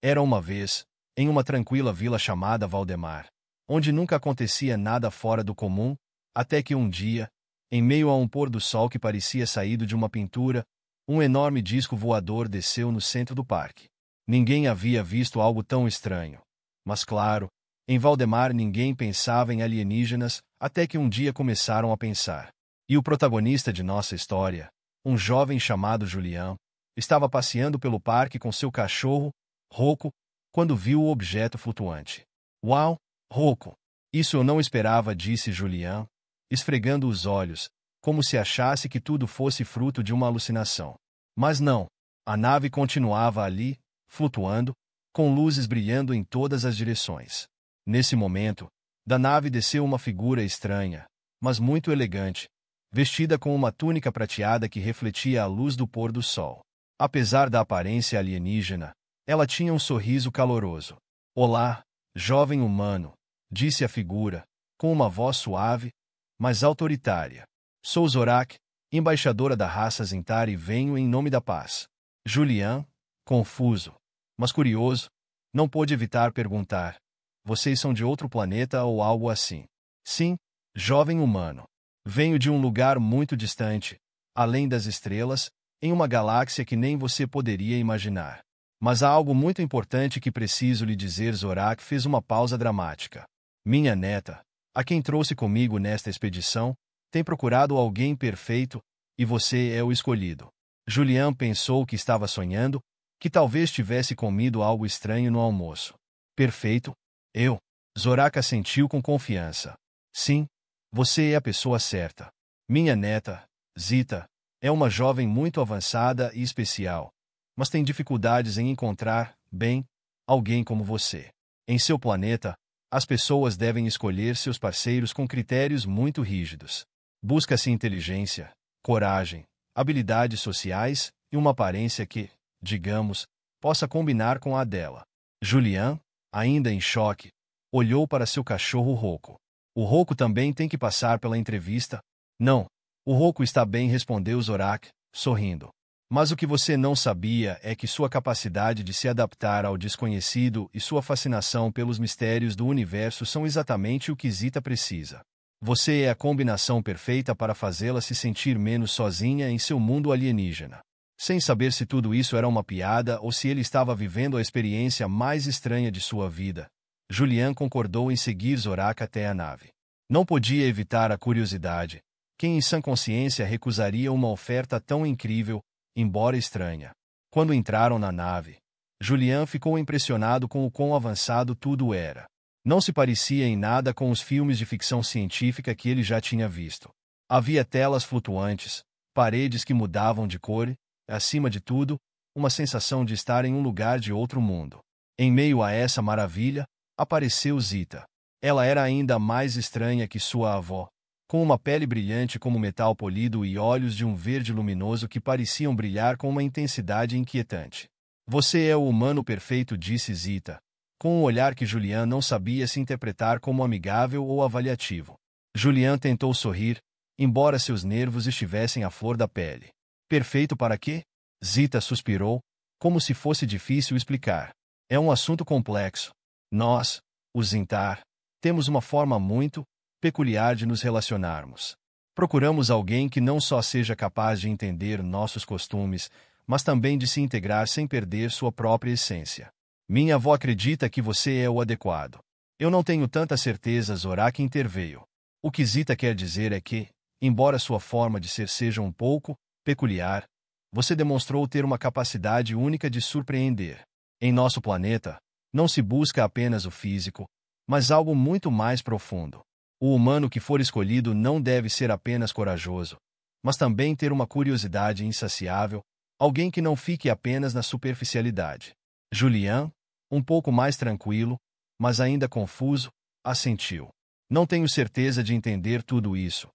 Era uma vez, em uma tranquila vila chamada Valdemar, onde nunca acontecia nada fora do comum, até que um dia, em meio a um pôr do sol que parecia saído de uma pintura, um enorme disco voador desceu no centro do parque. Ninguém havia visto algo tão estranho. Mas claro, em Valdemar ninguém pensava em alienígenas, até que um dia começaram a pensar. E o protagonista de nossa história, um jovem chamado Julian, estava passeando pelo parque com seu cachorro, Rocco, quando viu o objeto flutuante. Uau, Rocco! Isso eu não esperava, disse Julian, esfregando os olhos, como se achasse que tudo fosse fruto de uma alucinação. Mas não, a nave continuava ali, flutuando, com luzes brilhando em todas as direções. Nesse momento, da nave desceu uma figura estranha, mas muito elegante, vestida com uma túnica prateada que refletia a luz do pôr do sol. Apesar da aparência alienígena, ela tinha um sorriso caloroso. Olá, jovem humano, disse a figura, com uma voz suave, mas autoritária. Sou Zorak, embaixadora da raça Zintar e venho em nome da paz. Julian, confuso, mas curioso, não pôde evitar perguntar: vocês são de outro planeta ou algo assim? Sim, jovem humano. Venho de um lugar muito distante, além das estrelas, em uma galáxia que nem você poderia imaginar. Mas há algo muito importante que preciso lhe dizer. Zorak fez uma pausa dramática. Minha neta, a quem trouxe comigo nesta expedição, tem procurado alguém perfeito, e você é o escolhido. Julian pensou que estava sonhando, que talvez tivesse comido algo estranho no almoço. Perfeito? Eu? Zorak assentiu com confiança. Sim, você é a pessoa certa. Minha neta, Zita, é uma jovem muito avançada e especial, mas tem dificuldades em encontrar, bem, alguém como você. Em seu planeta, as pessoas devem escolher seus parceiros com critérios muito rígidos. Busca-se inteligência, coragem, habilidades sociais e uma aparência que, digamos, possa combinar com a dela. Julian, ainda em choque, olhou para seu cachorro Rocco. O Rocco também tem que passar pela entrevista? Não, o Rocco está bem, respondeu Zorak, sorrindo. Mas o que você não sabia é que sua capacidade de se adaptar ao desconhecido e sua fascinação pelos mistérios do universo são exatamente o que Zita precisa. Você é a combinação perfeita para fazê-la se sentir menos sozinha em seu mundo alienígena. Sem saber se tudo isso era uma piada ou se ele estava vivendo a experiência mais estranha de sua vida, Julian concordou em seguir Zorak até a nave. Não podia evitar a curiosidade. Quem em sã consciência recusaria uma oferta tão incrível, embora estranha? Quando entraram na nave, Julian ficou impressionado com o quão avançado tudo era. Não se parecia em nada com os filmes de ficção científica que ele já tinha visto. Havia telas flutuantes, paredes que mudavam de cor e, acima de tudo, uma sensação de estar em um lugar de outro mundo. Em meio a essa maravilha, apareceu Zita. Ela era ainda mais estranha que sua avó, com uma pele brilhante como metal polido e olhos de um verde luminoso que pareciam brilhar com uma intensidade inquietante. Você é o humano perfeito, disse Zita, com um olhar que Julian não sabia se interpretar como amigável ou avaliativo. Julian tentou sorrir, embora seus nervos estivessem à flor da pele. Perfeito para quê? Zita suspirou, como se fosse difícil explicar. É um assunto complexo. Nós, os Zintar, temos uma forma muito peculiar de nos relacionarmos. Procuramos alguém que não só seja capaz de entender nossos costumes, mas também de se integrar sem perder sua própria essência. Minha avó acredita que você é o adequado. Eu não tenho tanta certeza, Zorak interveio. O que Zita quer dizer é que, embora sua forma de ser seja um pouco peculiar, você demonstrou ter uma capacidade única de surpreender. Em nosso planeta, não se busca apenas o físico, mas algo muito mais profundo. O humano que for escolhido não deve ser apenas corajoso, mas também ter uma curiosidade insaciável, alguém que não fique apenas na superficialidade. Julian, um pouco mais tranquilo, mas ainda confuso, assentiu. Não tenho certeza de entender tudo isso,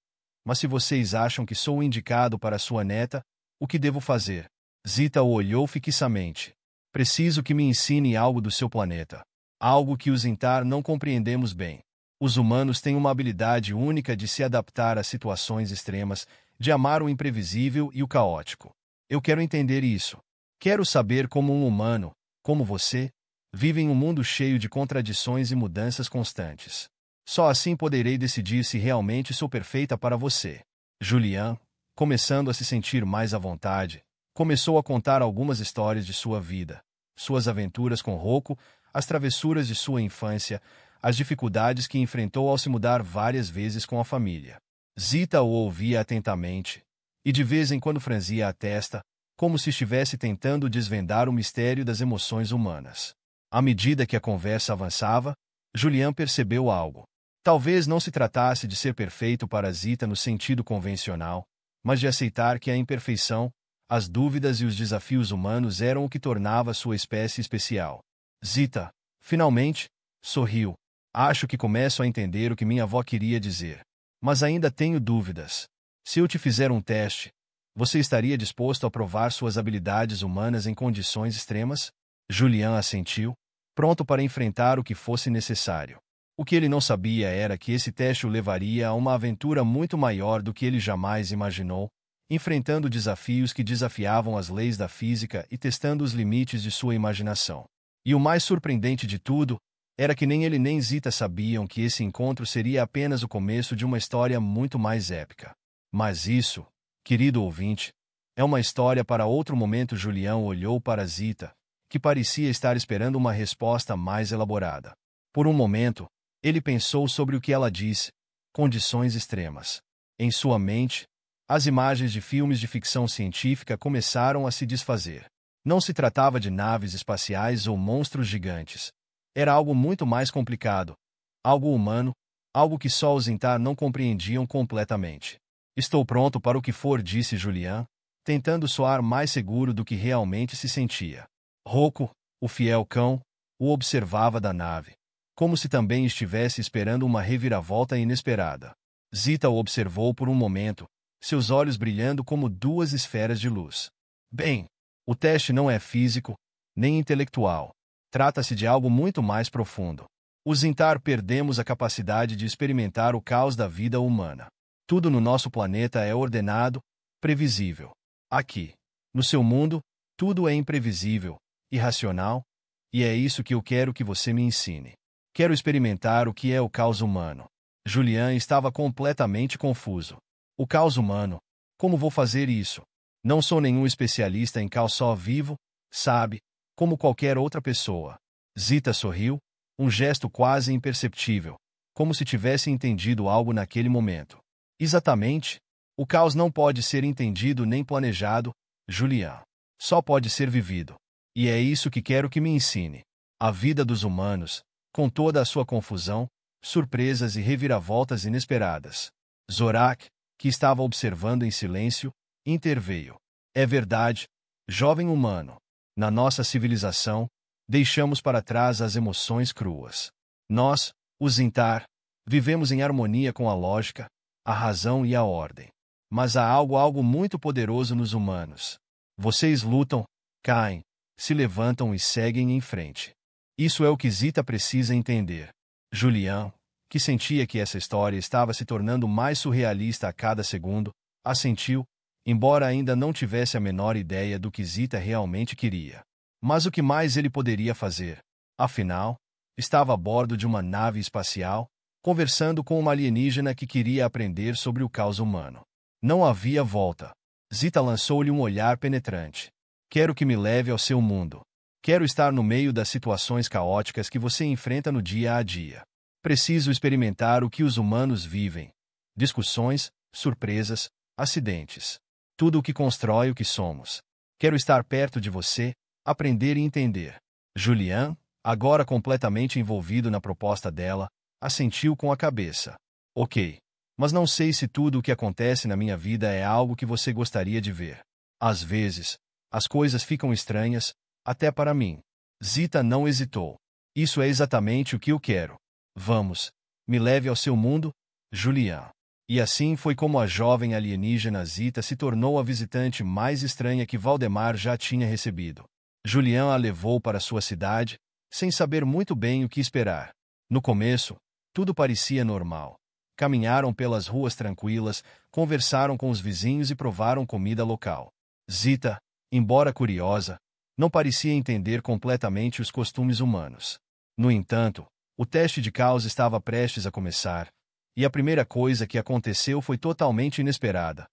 mas se vocês acham que sou o indicado para sua neta, o que devo fazer? Zita o olhou fixamente. Preciso que me ensine algo do seu planeta. Algo que os Zintar não compreendemos bem. Os humanos têm uma habilidade única de se adaptar a situações extremas, de amar o imprevisível e o caótico. Eu quero entender isso. Quero saber como um humano, como você, Vive em um mundo cheio de contradições e mudanças constantes. Só assim poderei decidir se realmente sou perfeita para você. Julian, começando a se sentir mais à vontade, começou a contar algumas histórias de sua vida, suas aventuras com Rocco, as travessuras de sua infância, as dificuldades que enfrentou ao se mudar várias vezes com a família. Zita o ouvia atentamente, e de vez em quando franzia a testa, como se estivesse tentando desvendar o mistério das emoções humanas. À medida que a conversa avançava, Julian percebeu algo. Talvez não se tratasse de ser perfeito para Zita no sentido convencional, mas de aceitar que a imperfeição, as dúvidas e os desafios humanos eram o que tornava sua espécie especial. Zita, finalmente, sorriu. Acho que começo a entender o que minha avó queria dizer. Mas ainda tenho dúvidas. Se eu te fizer um teste, você estaria disposto a provar suas habilidades humanas em condições extremas? Julian assentiu, pronto para enfrentar o que fosse necessário. O que ele não sabia era que esse teste o levaria a uma aventura muito maior do que ele jamais imaginou, enfrentando desafios que desafiavam as leis da física e testando os limites de sua imaginação. E o mais surpreendente de tudo era que nem ele nem Zita sabiam que esse encontro seria apenas o começo de uma história muito mais épica. Mas isso, querido ouvinte, é uma história para outro momento. Julian olhou para Zita, que parecia estar esperando uma resposta mais elaborada. Por um momento, ele pensou sobre o que ela disse, condições extremas. Em sua mente, as imagens de filmes de ficção científica começaram a se desfazer. Não se tratava de naves espaciais ou monstros gigantes. Era algo muito mais complicado, algo humano, algo que só os Intar não compreendiam completamente. Estou pronto para o que for, disse Julian, tentando soar mais seguro do que realmente se sentia. Rocco, o fiel cão, o observava da nave, como se também estivesse esperando uma reviravolta inesperada. Zita o observou por um momento, seus olhos brilhando como duas esferas de luz. Bem, o teste não é físico, nem intelectual. Trata-se de algo muito mais profundo. Os Intar perdemos a capacidade de experimentar o caos da vida humana. Tudo no nosso planeta é ordenado, previsível. Aqui, no seu mundo, tudo é imprevisível, irracional, e é isso que eu quero que você me ensine. Quero experimentar o que é o caos humano. Julian estava completamente confuso. O caos humano? Como vou fazer isso? Não sou nenhum especialista em caos, só vivo, sabe, como qualquer outra pessoa. Zita sorriu, um gesto quase imperceptível, como se tivesse entendido algo naquele momento. Exatamente. O caos não pode ser entendido nem planejado, Julian. Só pode ser vivido. E é isso que quero que me ensine. A vida dos humanos, com toda a sua confusão, surpresas e reviravoltas inesperadas. Zorak, que estava observando em silêncio, interveio. É verdade, jovem humano. Na nossa civilização, deixamos para trás as emoções cruas. Nós, os Intar, vivemos em harmonia com a lógica, a razão e a ordem. Mas há algo muito poderoso nos humanos. Vocês lutam, caem, se levantam e seguem em frente. Isso é o que Zita precisa entender. Julian, que sentia que essa história estava se tornando mais surrealista a cada segundo, assentiu, embora ainda não tivesse a menor ideia do que Zita realmente queria. Mas o que mais ele poderia fazer? Afinal, estava a bordo de uma nave espacial, conversando com uma alienígena que queria aprender sobre o caos humano. Não havia volta. Zita lançou-lhe um olhar penetrante. Quero que me leve ao seu mundo. Quero estar no meio das situações caóticas que você enfrenta no dia a dia. Preciso experimentar o que os humanos vivem. Discussões, surpresas, acidentes. Tudo o que constrói o que somos. Quero estar perto de você, aprender e entender. Julian, agora completamente envolvido na proposta dela, assentiu com a cabeça. Ok. Mas não sei se tudo o que acontece na minha vida é algo que você gostaria de ver. Às vezes, as coisas ficam estranhas, até para mim. Zita não hesitou. Isso é exatamente o que eu quero. Vamos, me leve ao seu mundo, Julian. E assim foi como a jovem alienígena Zita se tornou a visitante mais estranha que Valdemar já tinha recebido. Julian a levou para sua cidade, sem saber muito bem o que esperar. No começo, tudo parecia normal. Caminharam pelas ruas tranquilas, conversaram com os vizinhos e provaram comida local. Zita, embora curiosa, não parecia entender completamente os costumes humanos. No entanto, o teste de caos estava prestes a começar, e a primeira coisa que aconteceu foi totalmente inesperada.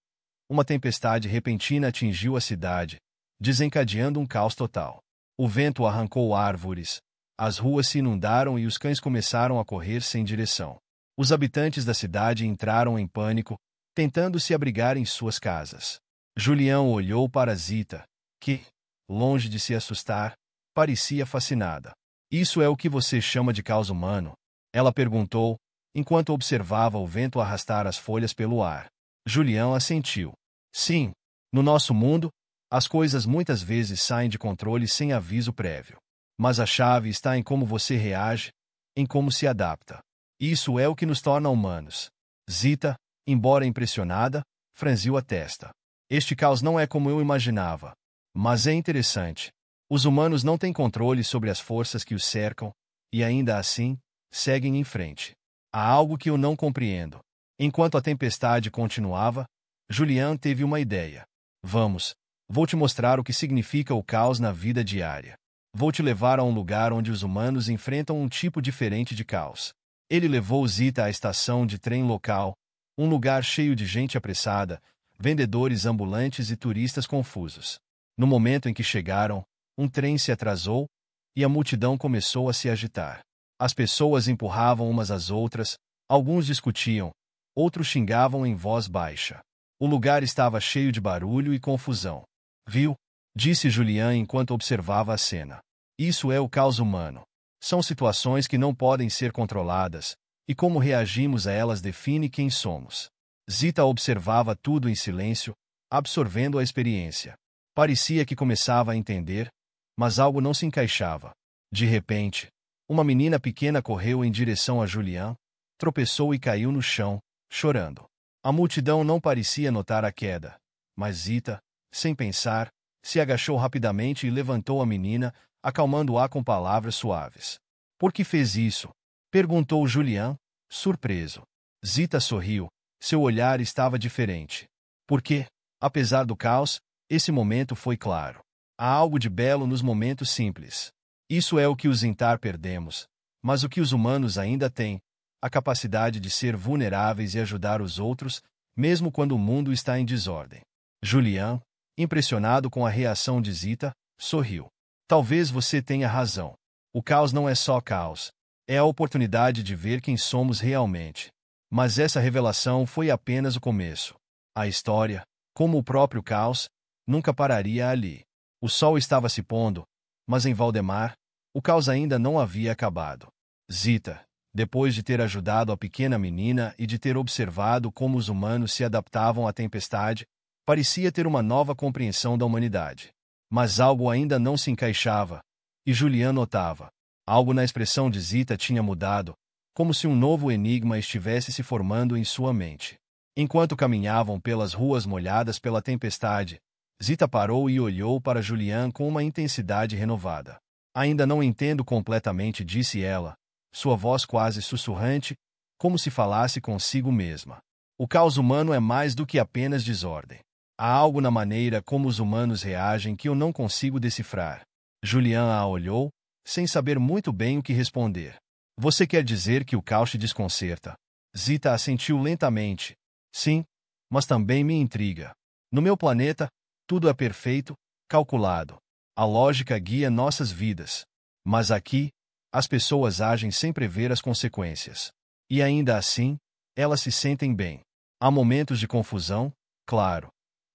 Uma tempestade repentina atingiu a cidade, desencadeando um caos total. O vento arrancou árvores, as ruas se inundaram e os cães começaram a correr sem direção. Os habitantes da cidade entraram em pânico, tentando se abrigar em suas casas. Julião olhou para Zita, que, longe de se assustar, parecia fascinada. Isso é o que você chama de caos humano? Ela perguntou, enquanto observava o vento arrastar as folhas pelo ar. Julião assentiu. Sim, no nosso mundo, as coisas muitas vezes saem de controle sem aviso prévio. Mas a chave está em como você reage, em como se adapta. Isso é o que nos torna humanos. Zita, embora impressionada, franziu a testa. Este caos não é como eu imaginava. Mas é interessante. Os humanos não têm controle sobre as forças que os cercam, e ainda assim, seguem em frente. Há algo que eu não compreendo. Enquanto a tempestade continuava, Julian teve uma ideia. Vamos, vou te mostrar o que significa o caos na vida diária. Vou te levar a um lugar onde os humanos enfrentam um tipo diferente de caos. Ele levou Zita à estação de trem local, um lugar cheio de gente apressada, vendedores ambulantes e turistas confusos. No momento em que chegaram, um trem se atrasou, e a multidão começou a se agitar. As pessoas empurravam umas às outras, alguns discutiam, outros xingavam em voz baixa. O lugar estava cheio de barulho e confusão. Viu? Disse Julian enquanto observava a cena. Isso é o caos humano. São situações que não podem ser controladas, e como reagimos a elas define quem somos. Zita observava tudo em silêncio, absorvendo a experiência. Parecia que começava a entender, mas algo não se encaixava. De repente, uma menina pequena correu em direção a Julian, tropeçou e caiu no chão, chorando. A multidão não parecia notar a queda, mas Zita, sem pensar, se agachou rapidamente e levantou a menina, acalmando-a com palavras suaves. Por que fez isso? Perguntou Julian, surpreso. Zita sorriu, seu olhar estava diferente. Porque, apesar do caos, esse momento foi claro. Há algo de belo nos momentos simples. Isso é o que os Intar perdemos, mas o que os humanos ainda têm, a capacidade de ser vulneráveis e ajudar os outros, mesmo quando o mundo está em desordem. Julian, impressionado com a reação de Zita, sorriu. Talvez você tenha razão. O caos não é só caos. É a oportunidade de ver quem somos realmente. Mas essa revelação foi apenas o começo. A história, como o próprio caos, nunca pararia ali. O sol estava se pondo, mas em Valdemar, o caos ainda não havia acabado. Zita, depois de ter ajudado a pequena menina e de ter observado como os humanos se adaptavam à tempestade, parecia ter uma nova compreensão da humanidade. Mas algo ainda não se encaixava, e Julian notava. Algo na expressão de Zita tinha mudado, como se um novo enigma estivesse se formando em sua mente. Enquanto caminhavam pelas ruas molhadas pela tempestade, Zita parou e olhou para Julian com uma intensidade renovada. Ainda não entendo completamente, disse ela, sua voz quase sussurrante, como se falasse consigo mesma. O caos humano é mais do que apenas desordem. Há algo na maneira como os humanos reagem que eu não consigo decifrar. Julian a olhou, sem saber muito bem o que responder. Você quer dizer que o caos te desconcerta? Zita assentiu lentamente. Sim, mas também me intriga. No meu planeta, tudo é perfeito, calculado. A lógica guia nossas vidas. Mas aqui, as pessoas agem sem prever as consequências. E ainda assim, elas se sentem bem. Há momentos de confusão, claro.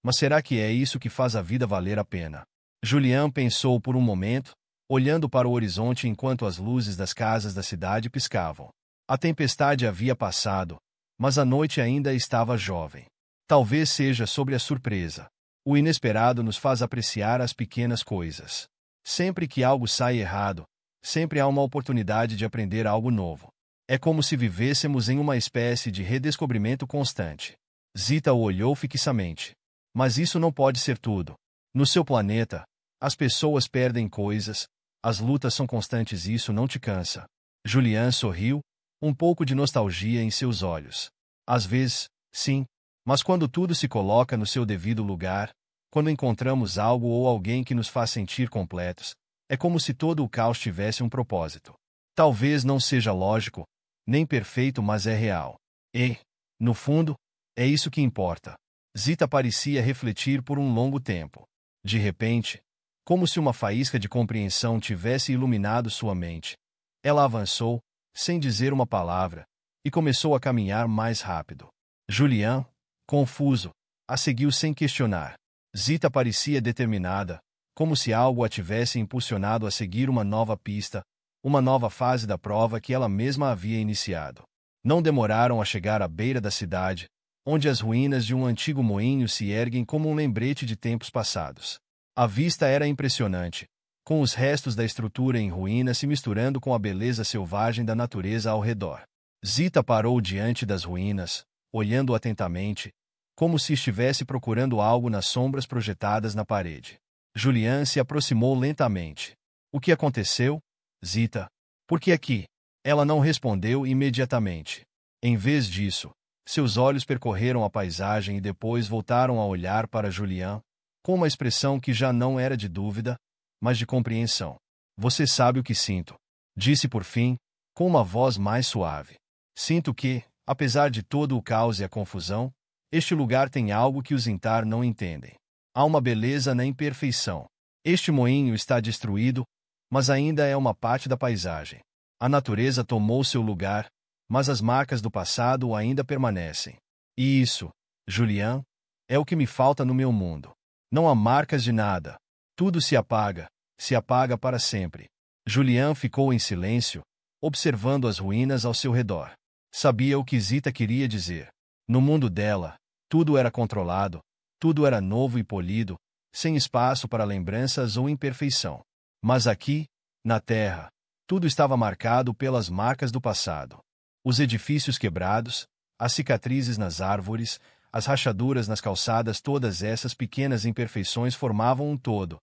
Mas será que é isso que faz a vida valer a pena? Julian pensou por um momento, olhando para o horizonte enquanto as luzes das casas da cidade piscavam. A tempestade havia passado, mas a noite ainda estava jovem. Talvez seja sobre a surpresa. O inesperado nos faz apreciar as pequenas coisas. Sempre que algo sai errado, sempre há uma oportunidade de aprender algo novo. É como se vivêssemos em uma espécie de redescobrimento constante. Zita o olhou fixamente. Mas isso não pode ser tudo. No seu planeta, as pessoas perdem coisas, as lutas são constantes e isso não te cansa. Julian sorriu, um pouco de nostalgia em seus olhos. Às vezes, sim, mas quando tudo se coloca no seu devido lugar, Quando encontramos algo ou alguém que nos faz sentir completos, é como se todo o caos tivesse um propósito. Talvez não seja lógico, nem perfeito, mas é real. E, no fundo, é isso que importa. Zita parecia refletir por um longo tempo. De repente, como se uma faísca de compreensão tivesse iluminado sua mente, ela avançou, sem dizer uma palavra, e começou a caminhar mais rápido. Julian, confuso, a seguiu sem questionar. Zita parecia determinada, como se algo a tivesse impulsionado a seguir uma nova pista, uma nova fase da prova que ela mesma havia iniciado. Não demoraram a chegar à beira da cidade, onde as ruínas de um antigo moinho se erguem como um lembrete de tempos passados. A vista era impressionante, com os restos da estrutura em ruínas se misturando com a beleza selvagem da natureza ao redor. Zita parou diante das ruínas, olhando atentamente, como se estivesse procurando algo nas sombras projetadas na parede. Julian se aproximou lentamente. O que aconteceu, Zita? Por que aqui? Ela não respondeu imediatamente. Em vez disso, seus olhos percorreram a paisagem e depois voltaram a olhar para Julian, com uma expressão que já não era de dúvida, mas de compreensão. Você sabe o que sinto, disse por fim, com uma voz mais suave. Sinto que, apesar de todo o caos e a confusão, este lugar tem algo que os Intar não entendem. Há uma beleza na imperfeição. Este moinho está destruído, mas ainda é uma parte da paisagem. A natureza tomou seu lugar, mas as marcas do passado ainda permanecem. E isso, Julian, é o que me falta no meu mundo. Não há marcas de nada. Tudo se apaga para sempre. Julian ficou em silêncio, observando as ruínas ao seu redor. Sabia o que Zita queria dizer. No mundo dela, tudo era controlado, tudo era novo e polido, sem espaço para lembranças ou imperfeição. Mas aqui, na Terra, tudo estava marcado pelas marcas do passado. Os edifícios quebrados, as cicatrizes nas árvores, as rachaduras nas calçadas, todas essas pequenas imperfeições formavam um todo,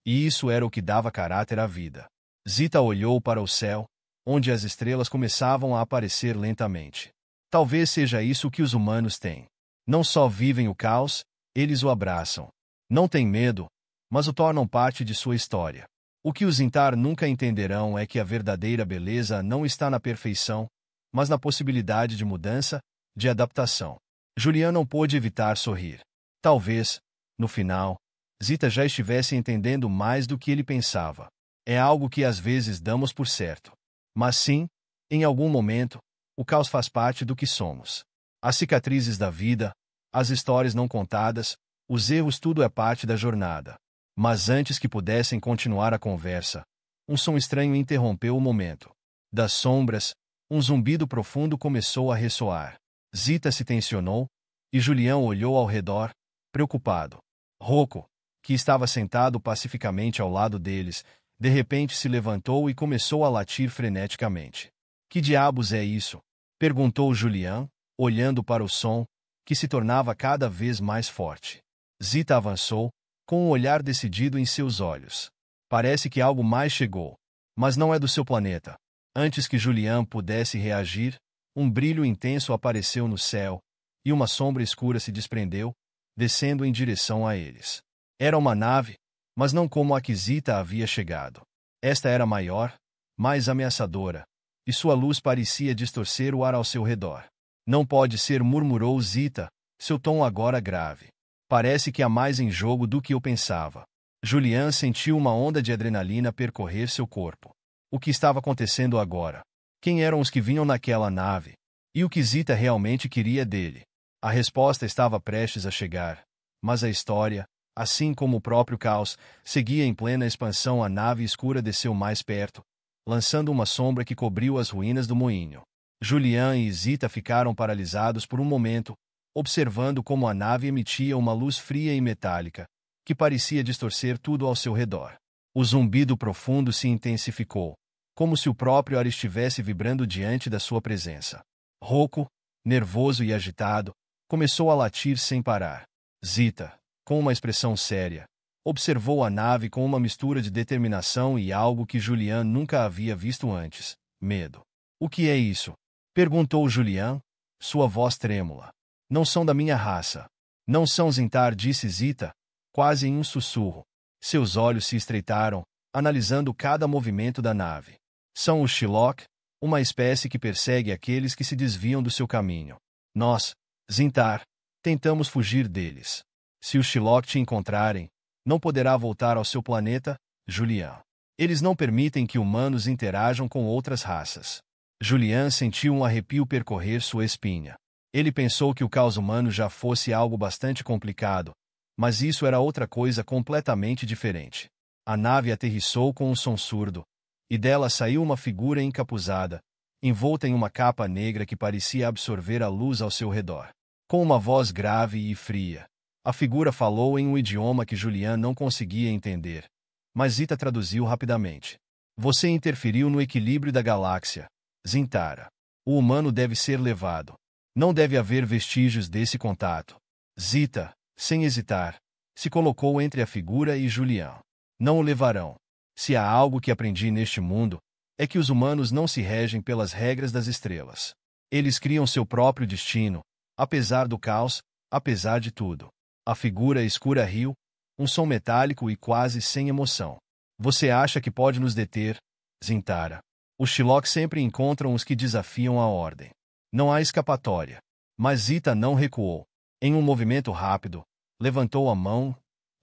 e isso era o que dava caráter à vida. Zita olhou para o céu, onde as estrelas começavam a aparecer lentamente. Talvez seja isso que os humanos têm. Não só vivem o caos, eles o abraçam. Não têm medo, mas o tornam parte de sua história. O que os Intar nunca entenderão é que a verdadeira beleza não está na perfeição, mas na possibilidade de mudança, de adaptação. Julian não pôde evitar sorrir. Talvez, no final, Zita já estivesse entendendo mais do que ele pensava. É algo que às vezes damos por certo. Mas sim, em algum momento, o caos faz parte do que somos. As cicatrizes da vida, as histórias não contadas, os erros, tudo é parte da jornada. Mas antes que pudessem continuar a conversa, um som estranho interrompeu o momento. Das sombras, um zumbido profundo começou a ressoar. Zita se tensionou, e Julian olhou ao redor, preocupado. Rocco, que estava sentado pacificamente ao lado deles, de repente se levantou e começou a latir freneticamente. Que diabos é isso? Perguntou Julian, olhando para o som, que se tornava cada vez mais forte. Zita avançou, com um olhar decidido em seus olhos. Parece que algo mais chegou. Mas não é do seu planeta. Antes que Julian pudesse reagir, um brilho intenso apareceu no céu, e uma sombra escura se desprendeu, descendo em direção a eles. Era uma nave, mas não como a que Zita havia chegado. Esta era maior, mais ameaçadora, e sua luz parecia distorcer o ar ao seu redor. Não pode ser, murmurou Zita, seu tom agora grave. Parece que há mais em jogo do que eu pensava. Julian sentiu uma onda de adrenalina percorrer seu corpo. O que estava acontecendo agora? Quem eram os que vinham naquela nave? E o que Zita realmente queria dele? A resposta estava prestes a chegar, mas a história, assim como o próprio caos, seguia em plena expansão. A nave escura desceu mais perto, lançando uma sombra que cobriu as ruínas do moinho. Julian e Zita ficaram paralisados por um momento, observando como a nave emitia uma luz fria e metálica, que parecia distorcer tudo ao seu redor. O zumbido profundo se intensificou, como se o próprio ar estivesse vibrando diante da sua presença. Rocco, nervoso e agitado, começou a latir sem parar. Zita, com uma expressão séria, observou a nave com uma mistura de determinação e algo que Julian nunca havia visto antes: medo. O que é isso? Perguntou Julian, sua voz trêmula. Não são da minha raça. Não são Zintar, disse Zita, quase em um sussurro. Seus olhos se estreitaram, analisando cada movimento da nave. São os Shiloh, uma espécie que persegue aqueles que se desviam do seu caminho. Nós, Zintar, tentamos fugir deles. Se os Shiloh te encontrarem, não poderá voltar ao seu planeta, Julian. Eles não permitem que humanos interajam com outras raças. Julian sentiu um arrepio percorrer sua espinha. Ele pensou que o caos humano já fosse algo bastante complicado, mas isso era outra coisa completamente diferente. A nave aterrissou com um som surdo, e dela saiu uma figura encapuzada, envolta em uma capa negra que parecia absorver a luz ao seu redor. Com uma voz grave e fria, a figura falou em um idioma que Julian não conseguia entender, mas Zita traduziu rapidamente. Você interferiu no equilíbrio da galáxia, Zintara. O humano deve ser levado. Não deve haver vestígios desse contato. Zita, sem hesitar, se colocou entre a figura e Julian. Não o levarão. Se há algo que aprendi neste mundo, é que os humanos não se regem pelas regras das estrelas. Eles criam seu próprio destino, apesar do caos, apesar de tudo. A figura escura riu, um som metálico e quase sem emoção. Você acha que pode nos deter, Zintara? Os Shiloh sempre encontram os que desafiam a ordem. Não há escapatória. Mas Zita não recuou. Em um movimento rápido, levantou a mão,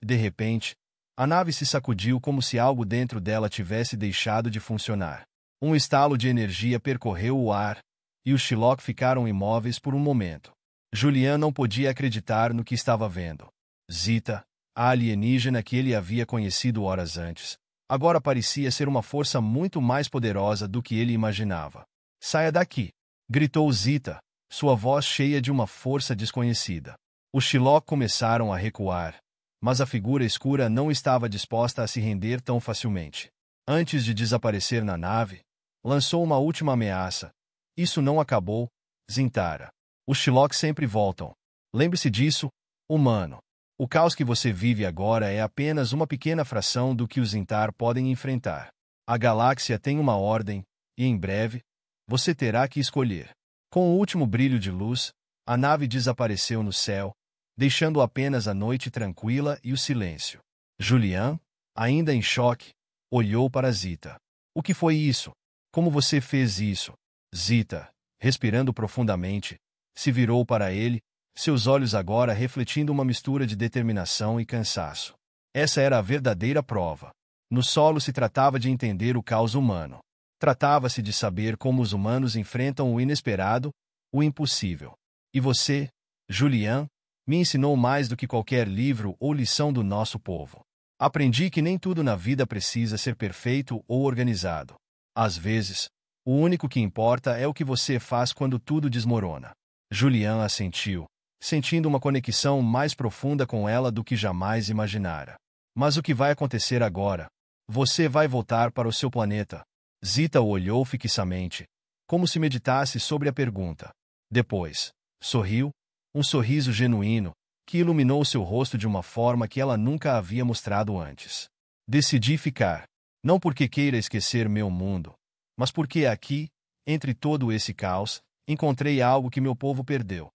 e de repente, a nave se sacudiu como se algo dentro dela tivesse deixado de funcionar. Um estalo de energia percorreu o ar, e os Shiloh ficaram imóveis por um momento. Julian não podia acreditar no que estava vendo. Zita, a alienígena que ele havia conhecido horas antes, agora parecia ser uma força muito mais poderosa do que ele imaginava. Saia daqui! Gritou Zita, sua voz cheia de uma força desconhecida. Os Shiloh começaram a recuar, mas a figura escura não estava disposta a se render tão facilmente. Antes de desaparecer na nave, lançou uma última ameaça. Isso não acabou, Zintara. Os Shiloh sempre voltam. Lembre-se disso, humano. O caos que você vive agora é apenas uma pequena fração do que os Zintar podem enfrentar. A galáxia tem uma ordem, e em breve, você terá que escolher. Com o último brilho de luz, a nave desapareceu no céu, deixando apenas a noite tranquila e o silêncio. Julian, ainda em choque, olhou para Zita. O que foi isso? Como você fez isso? Zita, respirando profundamente, se virou para ele, seus olhos agora refletindo uma mistura de determinação e cansaço. Essa era a verdadeira prova. No solo se tratava de entender o caos humano. Tratava-se de saber como os humanos enfrentam o inesperado, o impossível. E você, Julian, me ensinou mais do que qualquer livro ou lição do nosso povo. Aprendi que nem tudo na vida precisa ser perfeito ou organizado. Às vezes, o único que importa é o que você faz quando tudo desmorona. Julian assentiu, sentindo uma conexão mais profunda com ela do que jamais imaginara. Mas o que vai acontecer agora? Você vai voltar para o seu planeta. Zita o olhou fixamente, como se meditasse sobre a pergunta. Depois, sorriu, um sorriso genuíno, que iluminou seu rosto de uma forma que ela nunca havia mostrado antes. Decidi ficar. Não porque queira esquecer meu mundo, mas porque aqui, entre todo esse caos, encontrei algo que meu povo perdeu.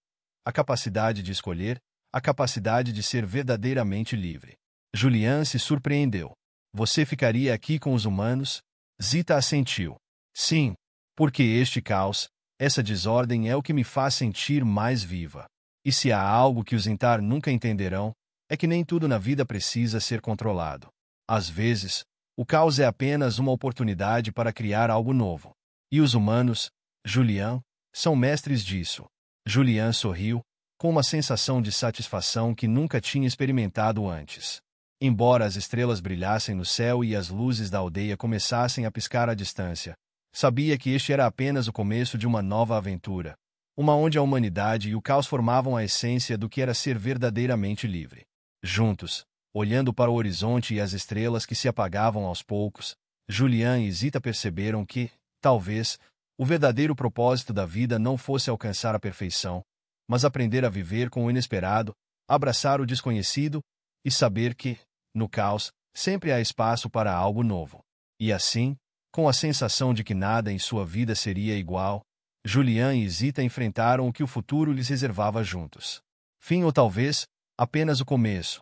A capacidade de escolher, a capacidade de ser verdadeiramente livre. Julian se surpreendeu. Você ficaria aqui com os humanos? Zita assentiu. Sim, porque este caos, essa desordem é o que me faz sentir mais viva. E se há algo que os Zintar nunca entenderão, é que nem tudo na vida precisa ser controlado. Às vezes, o caos é apenas uma oportunidade para criar algo novo. E os humanos, Julian, são mestres disso. Julian sorriu, com uma sensação de satisfação que nunca tinha experimentado antes. Embora as estrelas brilhassem no céu e as luzes da aldeia começassem a piscar à distância, sabia que este era apenas o começo de uma nova aventura, uma onde a humanidade e o caos formavam a essência do que era ser verdadeiramente livre. Juntos, olhando para o horizonte e as estrelas que se apagavam aos poucos, Julian e Zita perceberam que, talvez, o verdadeiro propósito da vida não fosse alcançar a perfeição, mas aprender a viver com o inesperado, abraçar o desconhecido e saber que, no caos, sempre há espaço para algo novo. E assim, com a sensação de que nada em sua vida seria igual, Julian e Zita enfrentaram o que o futuro lhes reservava juntos. Fim ou talvez, apenas o começo.